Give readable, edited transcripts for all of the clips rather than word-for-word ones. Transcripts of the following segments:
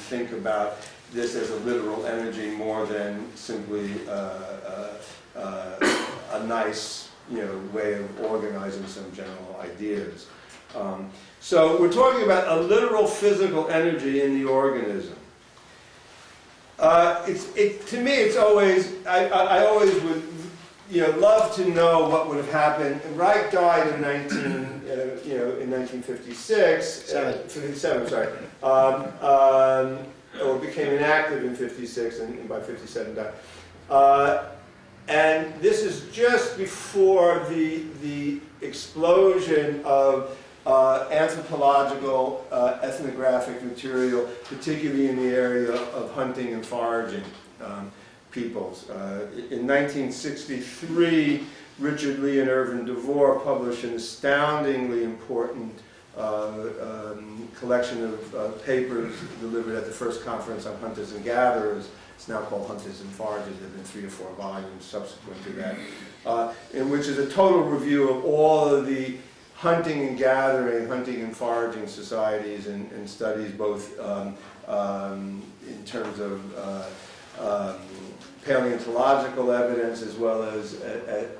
think about this as a literal energy more than simply a nice, way of organizing some general ideas. So we're talking about a literal physical energy in the organism. To me, it's always, I always would, love to know what would have happened. Reich died in 1956, 57, sorry, or became inactive in 56, and by 57 died. And this is just before the explosion of anthropological, ethnographic material, particularly in the area of hunting and foraging peoples. In 1963, Richard Lee and Irvin DeVore published an astoundingly important collection of papers delivered at the first conference on hunters and gatherers. It's now called Hunters and Foragers. There have been 3 or 4 volumes subsequent to that, in which is a total review of all of the hunting and gathering, hunting and foraging societies and studies, both in terms of paleontological evidence as well as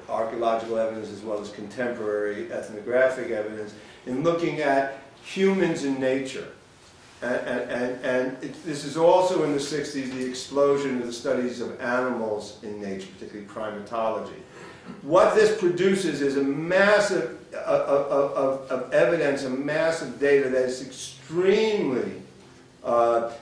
archaeological evidence as well as contemporary ethnographic evidence, in looking at humans in nature. This is also in the 60s the explosion of the studies of animals in nature, particularly primatology. What this produces is a massive of evidence, a massive data that is extremely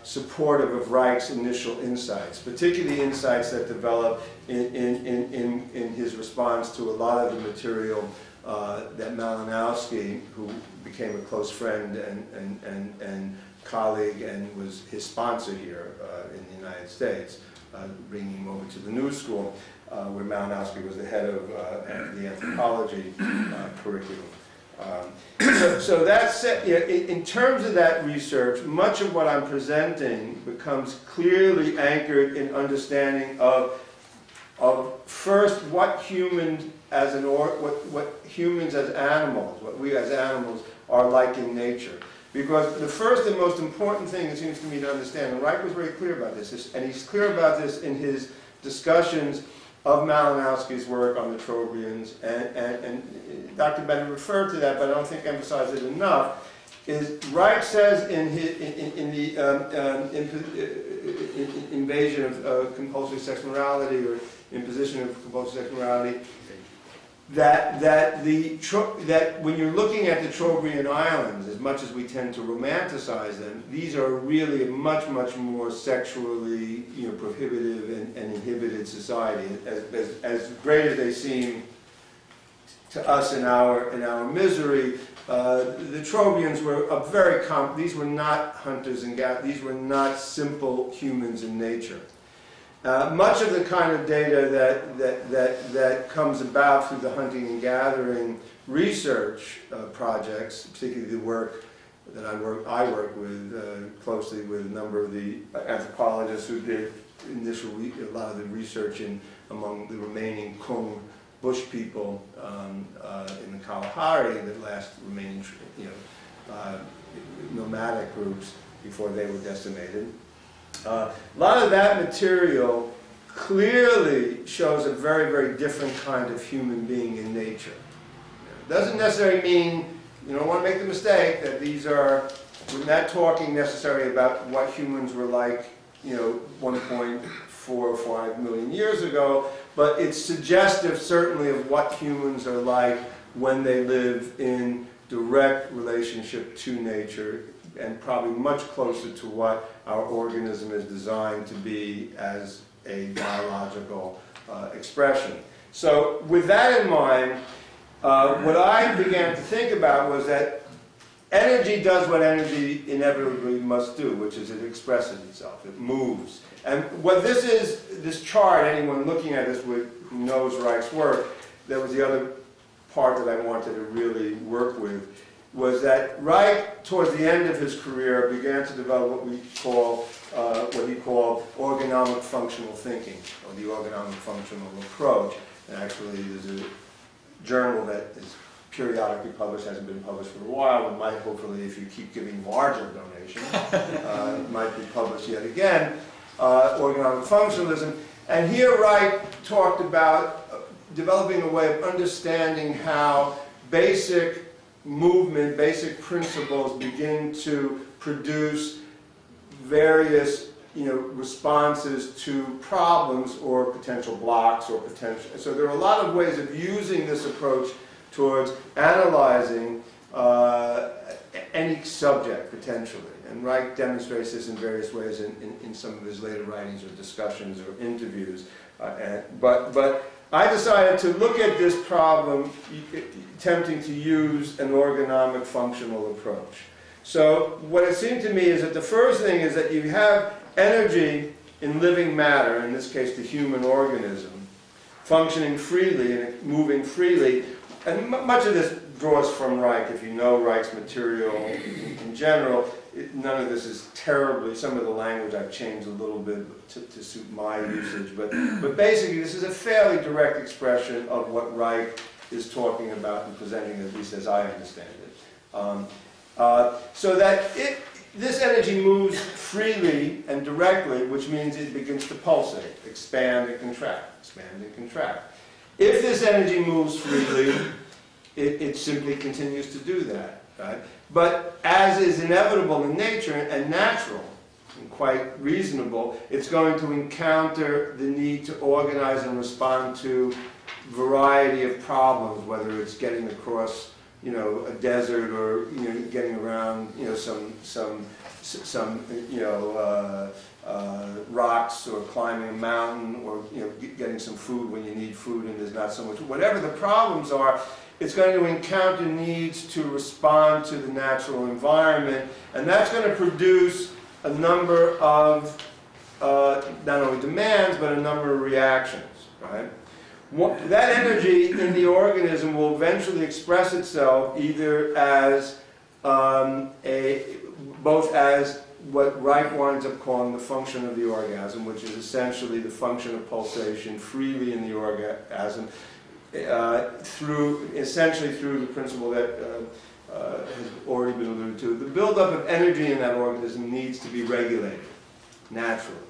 supportive of Reich's initial insights, particularly insights that develop in his response to a lot of the material that Malinowski, who became a close friend and colleague and was his sponsor here in the United States, bringing him over to the New School, where Malinowski was the head of the anthropology curriculum. So that's in terms of that research, much of what I'm presenting becomes clearly anchored in understanding of first what humans as what humans as animals, what we as animals are like in nature. Because the first and most important thing, it seems to me, to understand, and Reich was very clear about this, and he's clear about this in his discussions of Malinowski's work on the Trobrians, and Dr. Bennett referred to that, but I don't think emphasized it enough, is Reich says in the invasion of compulsory sex morality, or imposition of compulsory sex morality, that when you're looking at the Trobriand Islands, as much as we tend to romanticize them, these are really a much, much more sexually prohibitive and inhibited society. As great as they seem to us in our misery, the Trobrians were a very these were not hunters and gatherers. These were not simple humans in nature. Much of the kind of data that comes about through the hunting and gathering research projects, particularly the work that I work with closely with a number of the anthropologists who did a lot of the research among the remaining Kung bush people in the Kalahari, the last remaining nomadic groups before they were decimated. A lot of that material clearly shows a very, very different kind of human being in nature. It doesn't necessarily mean, you don't want to make the mistake that these are, we're not talking necessarily about what humans were like, 1.4 or 5 million years ago, but it's suggestive certainly of what humans are like when they live in direct relationship to nature, and probably much closer to what our organism is designed to be as a biological expression. So with that in mind, what I began to think about was that energy does what energy inevitably must do, which is it expresses itself, it moves. And what this is, this chart, anyone looking at this who knows Reich's work, that was the other part that I wanted to really work with, was that Reich, towards the end of his career, began to develop what he called orgonomic functional thinking, or the orgonomic functional approach. And actually, there's a journal that is periodically published, hasn't been published for a while. It might, hopefully, if you keep giving larger donations, it might be published yet again, Organomic Functionalism. And here Wright talked about developing a way of understanding how basic movement, basic principles begin to produce various responses to problems or potential blocks or potential. So there are a lot of ways of using this approach towards analyzing any subject potentially. And Wright demonstrates this in various ways in some of his later writings or discussions or interviews. But I decided to look at this problem attempting to use an orgonomic functional approach. So what it seemed to me is that the first thing is that you have energy in living matter, in this case the human organism, functioning freely and moving freely. And much of this draws from Reich. If you know Reich's material in general, none of this is terribly, some of the language I've changed a little bit to suit my usage, but basically this is a fairly direct expression of what Reich is talking about and presenting, at least as I understand it. So that this energy moves freely and directly, which means it begins to pulsate, expand and contract, expand and contract. If this energy moves freely, it simply continues to do that, right? But as is inevitable in nature and natural and quite reasonable, it's going to encounter the need to organize and respond to a variety of problems, whether it's getting across a desert or getting around some rocks, or climbing a mountain, or getting some food when you need food and there's not so much. Whatever the problems are, it's going to encounter needs to respond to the natural environment, and that's going to produce a number of not only demands but a number of reactions, right? That energy in the organism will eventually express itself either as both as what Reich winds up calling the function of the orgasm, which is essentially the function of pulsation freely in the orgasm, essentially through the principle that has already been alluded to. The buildup of energy in that organism needs to be regulated naturally.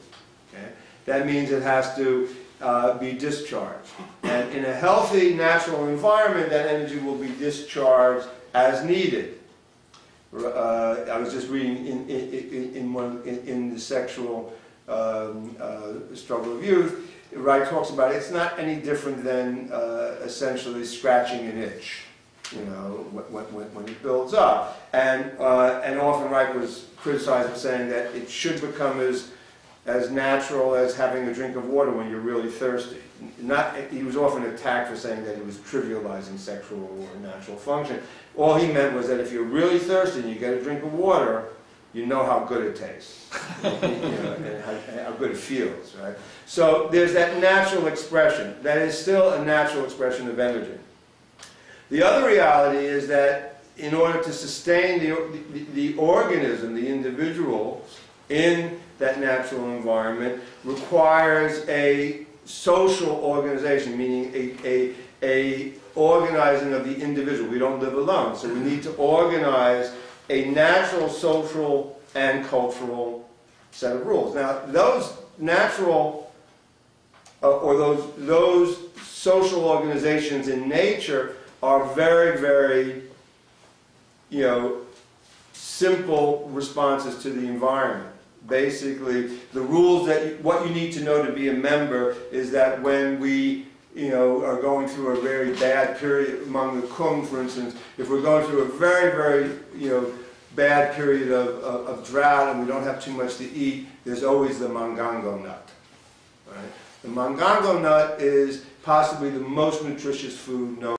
Okay? That means it has to be discharged. And in a healthy natural environment, that energy will be discharged as needed. I was just reading in the sexual struggle of youth, Wright talks about it's not any different than essentially scratching an itch, when it builds up. And often Wright was criticized for saying that it should become as natural as having a drink of water when you're really thirsty. He was often attacked for saying that he was trivializing sexual or natural function. All he meant was that if you're really thirsty and you get a drink of water, you know how good it tastes, and how good it feels, right? So there's that natural expression. That is still a natural expression of energy. The other reality is that in order to sustain the organism, the individual, in that natural environment, requires a social organization, meaning a organizing of the individual. We don't live alone, so we need to organize a natural, social, and cultural set of rules. Now, those natural or those social organizations in nature are very, very, simple responses to the environment. Basically, the rules what you need to know to be a member is that when we are going through a very bad period among the Kung, for instance, if we're going through a very, very, bad period of drought and we don't have too much to eat, there's always the mangango nut. Right? The mangango nut is possibly the most nutritious food known